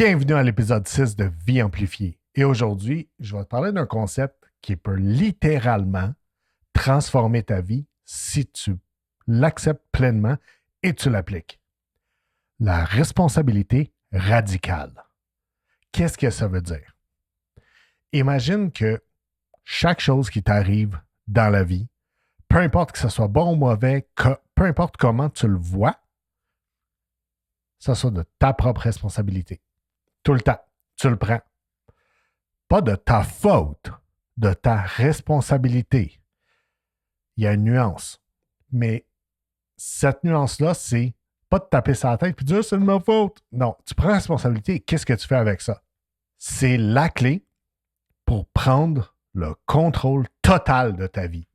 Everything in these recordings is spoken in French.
Bienvenue à l'épisode 6 de Vie amplifiée. Et aujourd'hui, je vais te parler d'un concept qui peut littéralement transformer ta vie si tu l'acceptes pleinement et tu l'appliques. La responsabilité radicale. Qu'est-ce que ça veut dire? Imagine que chaque chose qui t'arrive dans la vie, peu importe que ce soit bon ou mauvais, peu importe comment tu le vois, ça soit de ta propre responsabilité. Tout le temps, tu le prends. Pas de ta faute, de ta responsabilité. Il y a une nuance. Mais cette nuance-là, c'est pas de taper sur la tête et de dire c'est de ma faute. Non, tu prends la responsabilité et qu'est-ce que tu fais avec ça? C'est la clé pour prendre le contrôle total de ta vie.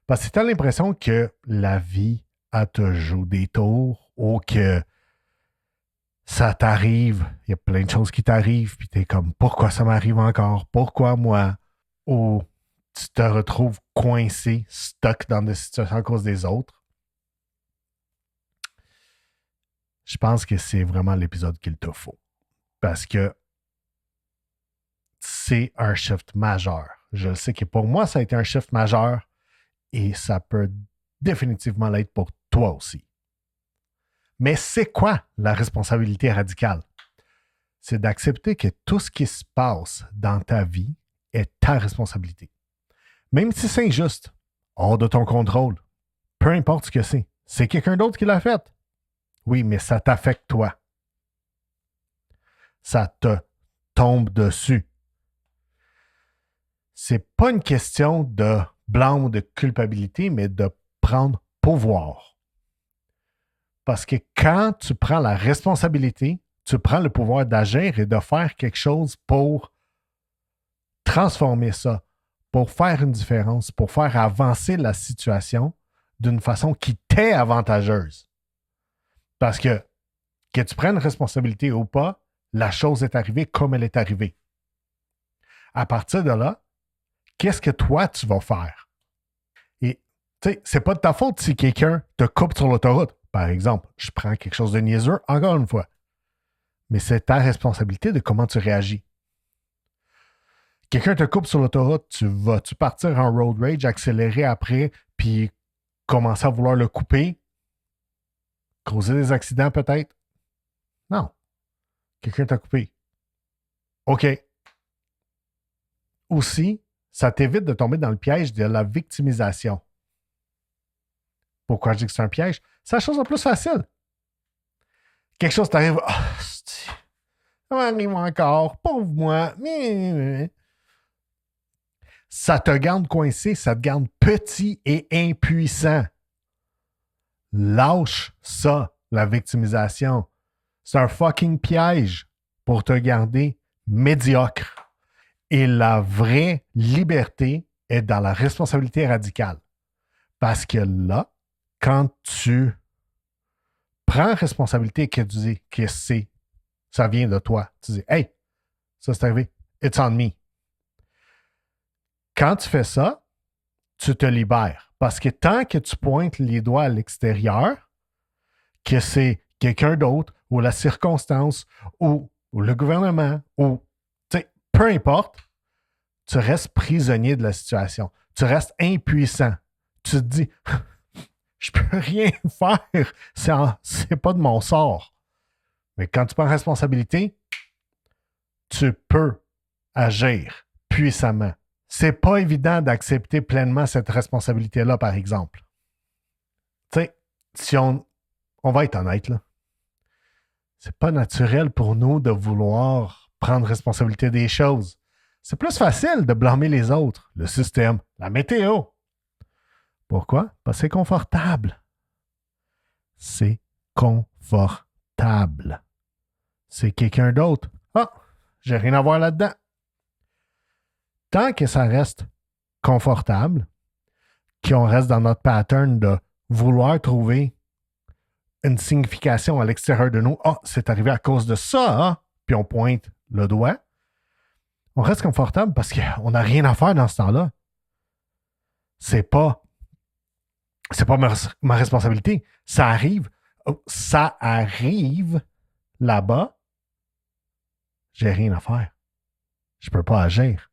Parce que tu as l'impression que la vie, elle te joue des tours ou que ça t'arrive, il y a plein de choses qui t'arrivent, puis t'es comme, pourquoi ça m'arrive encore? Pourquoi moi? Ou tu te retrouves coincé, stuck dans des situations à cause des autres. Je pense que c'est vraiment l'épisode qu'il te faut. Parce que c'est un shift majeur. Je sais que pour moi, ça a été un shift majeur et ça peut définitivement l'être pour toi aussi. Mais c'est quoi la responsabilité radicale? C'est d'accepter que tout ce qui se passe dans ta vie est ta responsabilité. Même si c'est injuste, hors de ton contrôle, peu importe ce que c'est quelqu'un d'autre qui l'a fait. Oui, mais ça t'affecte toi. Ça te tombe dessus. C'est pas une question de blâme ou de culpabilité, mais de prendre pouvoir. Parce que quand tu prends la responsabilité, tu prends le pouvoir d'agir et de faire quelque chose pour transformer ça, pour faire une différence, pour faire avancer la situation d'une façon qui t'est avantageuse. Parce que tu prennes responsabilité ou pas, la chose est arrivée comme elle est arrivée. À partir de là, qu'est-ce que toi, tu vas faire? Et, tu sais, c'est pas de ta faute si quelqu'un te coupe sur l'autoroute. Par exemple, je prends quelque chose de niaiseux, encore une fois. Mais c'est ta responsabilité de comment tu réagis. Quelqu'un te coupe sur l'autoroute, tu vas-tu partir en road rage, accélérer après, puis commencer à vouloir le couper? Causer des accidents peut-être? Non. Quelqu'un t'a coupé. OK. Aussi, ça t'évite de tomber dans le piège de la victimisation. Pourquoi je dis que c'est un piège? C'est la chose la plus facile. Quelque chose t'arrive. Ça m'arrive encore. Pauvre moi. Ça te garde coincé, ça te garde petit et impuissant. Lâche ça, la victimisation. C'est un fucking piège pour te garder médiocre. Et la vraie liberté est dans la responsabilité radicale. Parce que là, quand tu prends responsabilité et que tu dis que ça vient de toi, tu dis, hey, ça c'est arrivé, it's on me. Quand tu fais ça, tu te libères. Parce que tant que tu pointes les doigts à l'extérieur, que c'est quelqu'un d'autre, ou la circonstance, ou le gouvernement, ou peu importe, tu restes prisonnier de la situation. Tu restes impuissant. Tu te dis, je peux rien faire, c'est pas de mon sort. Mais quand tu prends responsabilité, tu peux agir puissamment. C'est pas évident d'accepter pleinement cette responsabilité-là, par exemple. Tu sais, si on va être honnête, là, c'est pas naturel pour nous de vouloir prendre responsabilité des choses. C'est plus facile de blâmer les autres, le système, la météo. Pourquoi? Parce que c'est confortable. C'est confortable. C'est quelqu'un d'autre. Ah, j'ai rien à voir là-dedans. Tant que ça reste confortable, qu'on reste dans notre pattern de vouloir trouver une signification à l'extérieur de nous. Ah, c'est arrivé à cause de ça, hein? Puis on pointe le doigt. On reste confortable parce qu'on n'a rien à faire dans ce temps-là. C'est pas ma responsabilité. Ça arrive là-bas j'ai rien à faire. Je ne peux pas agir.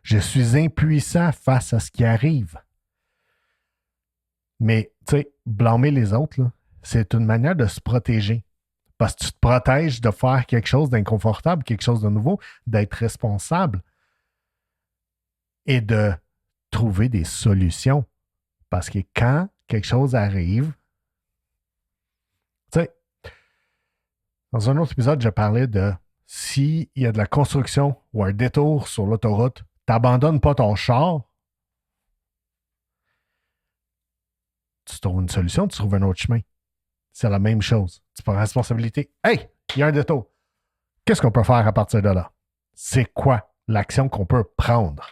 Je suis impuissant face à ce qui arrive. Mais, tu sais, blâmer les autres, là, c'est une manière de se protéger. Parce que tu te protèges de faire quelque chose d'inconfortable, quelque chose de nouveau, d'être responsable et de trouver des solutions. Parce que quand quelque chose arrive, tu sais, dans un autre épisode, je parlais de s'il y a de la construction ou un détour sur l'autoroute, tu n'abandonnes pas ton char, tu trouves une solution, tu trouves un autre chemin. C'est la même chose. Tu prends la responsabilité. Hey, il y a un détour. Qu'est-ce qu'on peut faire à partir de là? C'est quoi l'action qu'on peut prendre?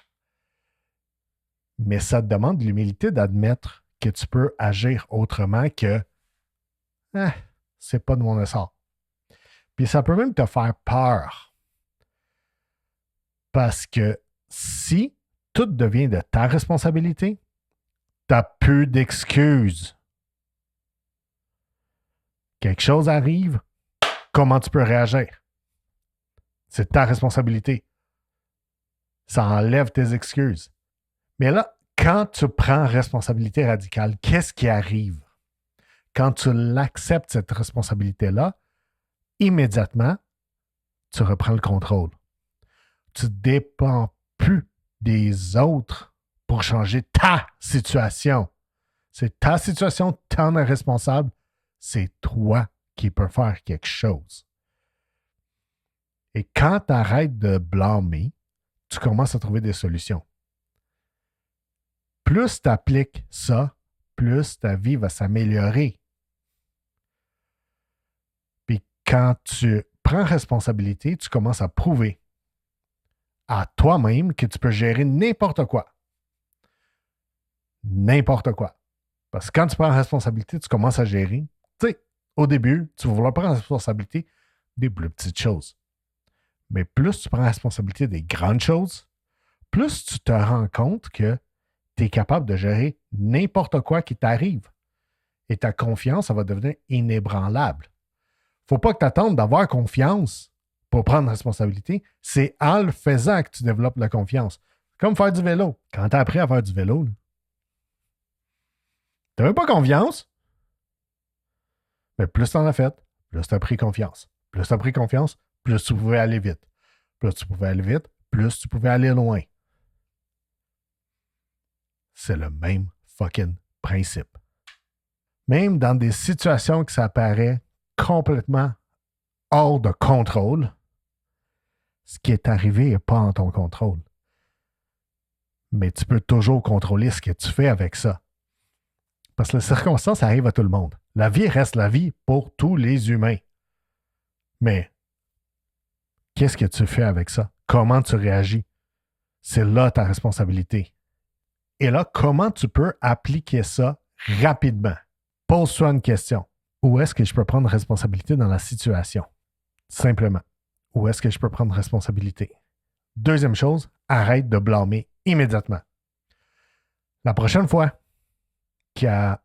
Mais ça te demande l'humilité d'admettre que tu peux agir autrement que c'est pas de mon essor. Puis ça peut même te faire peur. Parce que si tout devient de ta responsabilité, t'as peu d'excuses. Quelque chose arrive, comment tu peux réagir? C'est ta responsabilité. Ça enlève tes excuses. Mais là, quand tu prends responsabilité radicale, qu'est-ce qui arrive? Quand tu l'acceptes, cette responsabilité-là, immédiatement, tu reprends le contrôle. Tu ne dépends plus des autres pour changer ta situation. C'est ta situation, tu en es responsable. C'est toi qui peux faire quelque chose. Et quand tu arrêtes de blâmer, tu commences à trouver des solutions. Plus tu appliques ça, plus ta vie va s'améliorer. Puis quand tu prends responsabilité, tu commences à prouver à toi-même que tu peux gérer n'importe quoi. N'importe quoi. Parce que quand tu prends responsabilité, tu commences à gérer. Tu sais, au début, tu vas vouloir prendre responsabilité des plus petites choses. Mais plus tu prends responsabilité des grandes choses, plus tu te rends compte que tu es capable de gérer n'importe quoi qui t'arrive. Et ta confiance, ça va devenir inébranlable. Faut pas que tu attendes d'avoir confiance pour prendre responsabilité. C'est en le faisant que tu développes la confiance. Comme faire du vélo. Quand tu as appris à faire du vélo, tu n'avais pas confiance. Mais plus tu en as fait, plus tu as pris confiance. Plus tu as pris confiance, plus tu pouvais aller vite. Plus tu pouvais aller vite, plus tu pouvais aller loin. C'est le même fucking principe. Même dans des situations que ça paraît complètement hors de contrôle, ce qui est arrivé n'est pas en ton contrôle. Mais tu peux toujours contrôler ce que tu fais avec ça. Parce que les circonstances arrivent à tout le monde. La vie reste la vie pour tous les humains. Mais qu'est-ce que tu fais avec ça? Comment tu réagis? C'est là ta responsabilité. Et là, comment tu peux appliquer ça rapidement? Pose-toi une question. Où est-ce que je peux prendre responsabilité dans la situation? Simplement. Où est-ce que je peux prendre responsabilité? Deuxième chose, arrête de blâmer immédiatement. La prochaine fois qu'il y a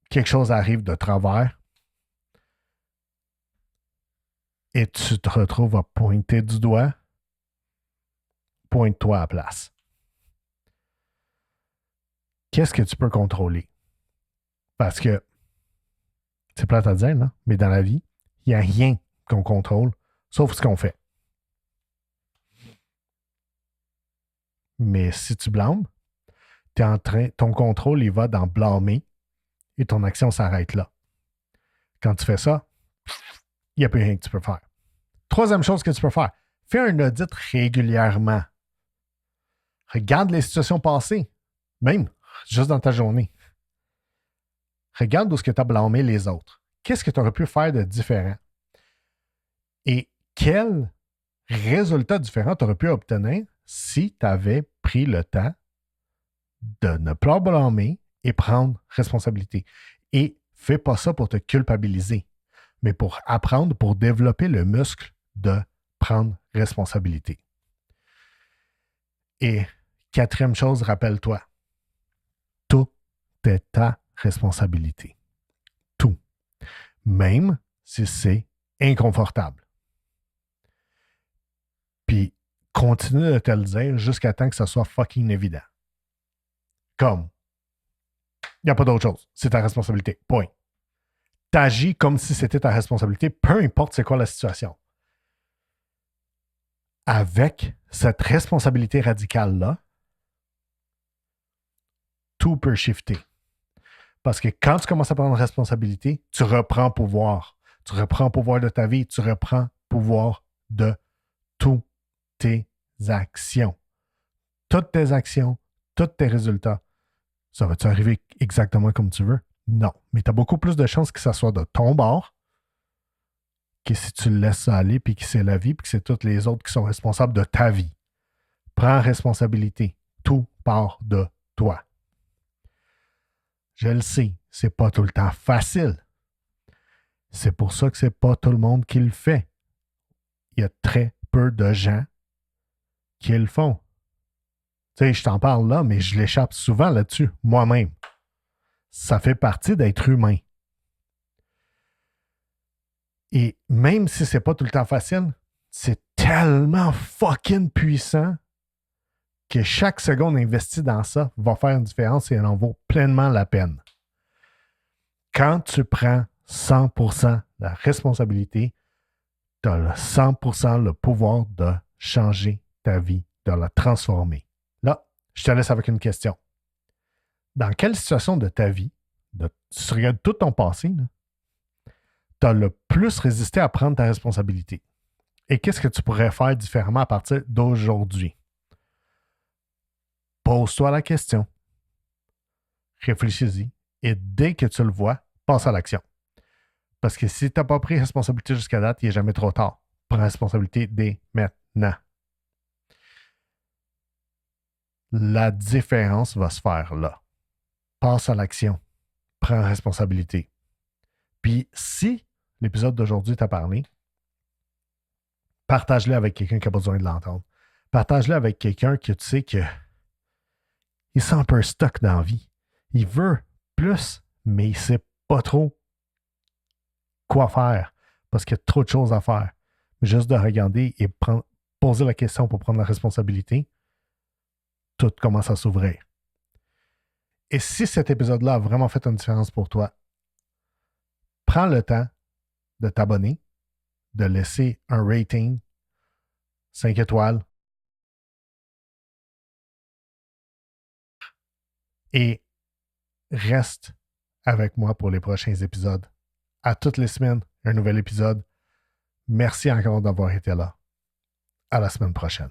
quelque chose arrive de travers et tu te retrouves à pointer du doigt, pointe-toi à la place. Qu'est-ce que tu peux contrôler? Parce que, c'est plate à dire, là, mais dans la vie, il n'y a rien qu'on contrôle, sauf ce qu'on fait. Mais si tu blâmes, ton contrôle, il va dans blâmer et ton action s'arrête là. Quand tu fais ça, il n'y a plus rien que tu peux faire. Troisième chose que tu peux faire, fais un audit régulièrement. Regarde les situations passées, même juste dans ta journée. Regarde où est-ce que tu as blâmé les autres. Qu'est-ce que tu aurais pu faire de différent? Et quel résultat différent tu aurais pu obtenir si tu avais pris le temps de ne pas blâmer et prendre responsabilité. Et fais pas ça pour te culpabiliser, mais pour apprendre, pour développer le muscle de prendre responsabilité. Et quatrième chose, rappelle-toi, tout est ta responsabilité. Tout. Même si c'est inconfortable. continuer de te le dire jusqu'à temps que ça soit fucking évident. Comme, il n'y a pas d'autre chose. C'est ta responsabilité. Point. T'agis comme si c'était ta responsabilité, peu importe c'est quoi la situation. Avec cette responsabilité radicale-là, tout peut shifter. Parce que quand tu commences à prendre responsabilité, tu reprends pouvoir. Tu reprends pouvoir de ta vie, tu reprends pouvoir de toutes tes actions. Toutes tes actions, tous tes résultats. Ça va-tu arriver exactement comme tu veux? Non. Mais tu as beaucoup plus de chances que ça soit de ton bord que si tu le laisses aller, puis que c'est la vie, puis que c'est tous les autres qui sont responsables de ta vie. Prends responsabilité. Tout part de toi. Je le sais, c'est pas tout le temps facile. C'est pour ça que c'est pas tout le monde qui le fait. Il y a très peu de gens qui le font. Tu sais, je t'en parle là, mais je l'échappe souvent là-dessus, moi-même. Ça fait partie d'être humain. Et même si c'est pas tout le temps facile, c'est tellement fucking puissant que chaque seconde investie dans ça va faire une différence et elle en vaut pleinement la peine. Quand tu prends 100% la responsabilité, tu as le 100% le pouvoir de changer ta vie, de la transformer. Là, je te laisse avec une question. Dans quelle situation de ta vie, si tu regardes tout ton passé, tu as le plus résisté à prendre ta responsabilité? Et qu'est-ce que tu pourrais faire différemment à partir d'aujourd'hui? Pose-toi la question. Réfléchis-y. Et dès que tu le vois, passe à l'action. Parce que si tu n'as pas pris responsabilité jusqu'à date, il n'est jamais trop tard. Prends responsabilité dès maintenant. La différence va se faire là. Passe à l'action. Prends responsabilité. Puis si l'épisode d'aujourd'hui t'a parlé, partage-le avec quelqu'un qui a besoin de l'entendre. Partage-le avec quelqu'un que tu sais que il sent un peu stuck dans la vie. Il veut plus, mais il ne sait pas trop quoi faire parce qu'il y a trop de choses à faire. Juste de regarder et poser la question pour prendre la responsabilité, tout commence à s'ouvrir. Et si cet épisode-là a vraiment fait une différence pour toi, prends le temps de t'abonner, de laisser un rating 5 étoiles et reste avec moi pour les prochains épisodes. À toutes les semaines, un nouvel épisode. Merci encore d'avoir été là. À la semaine prochaine.